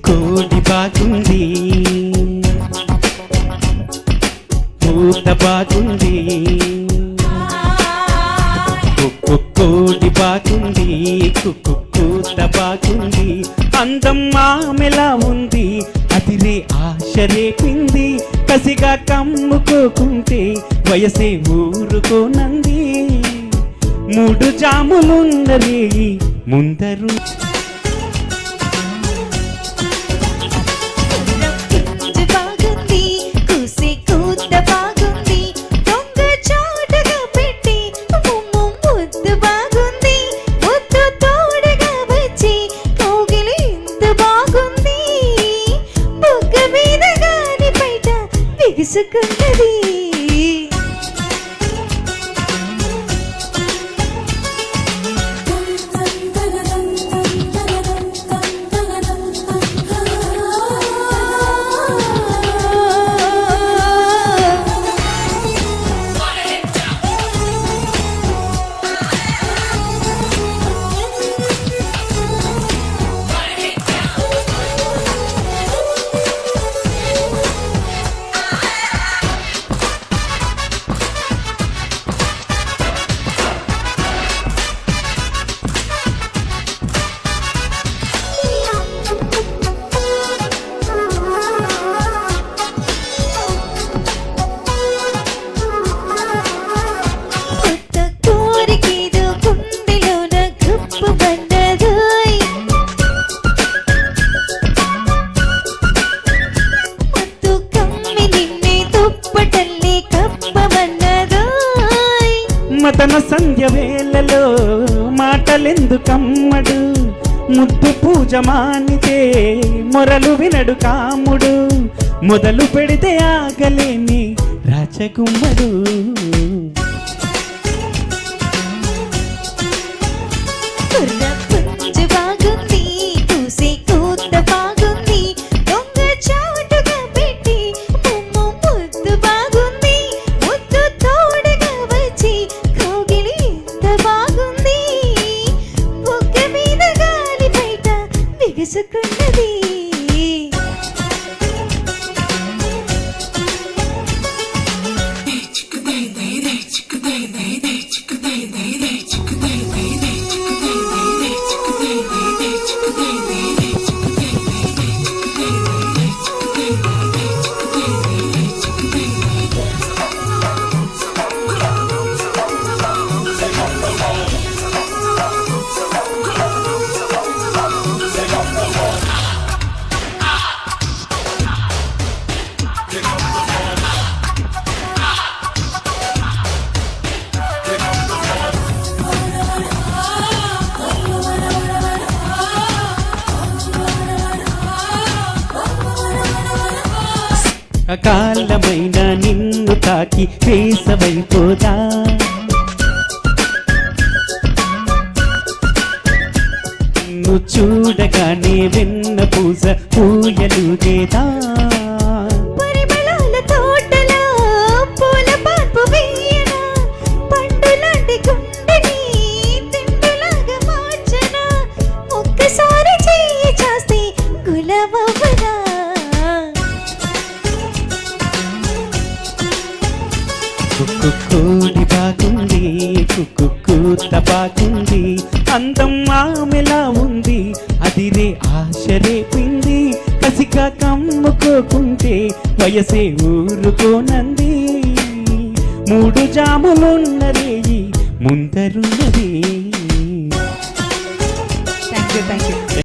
కోడి బాగుంది, పూత బాగుంది, కోడి బాగుంది, కూత బాగుంది, అందం ఆమెలా ఉంది, అదిరే ఆశ రేపింది, కసిగా కమ్ముకోకుంటే వయసే ఊరుకోనంది, 3 జాములున్నరే ముందరు. విసుకున్నది మదన సంధ్య వేళలో మాటలెందుకమ్మడు, ముద్దు పూజ మానితే మొరలు వినడు కాముడు, మొదలు పెడితే ఆగలేని రాజగుమ్మడు. విసుకున్నది అకాలమైన నిన్ను తాకి వేసవైపోదా, నిన్ను చూడగానే వెన్న పూస పూయలుగేదా, పరిమళాల తోటలో పూల పాన్పు వేయనా, పండులాంటి గుండెని తిండులాగా మార్చనా, ఒక్కసారి చెయ్యి చేస్తే గులాబవ్వనా. కోడి బాగుంది, కూత బాగుంది, అందం ఆమెలా ఉంది, అదిరే ఆశ రేపింది, కసిగా కమ్ముకోకుంటే వయసే ఊరుకోనంది, 3 జాములున్నరే ముందరున్నది. Thank you.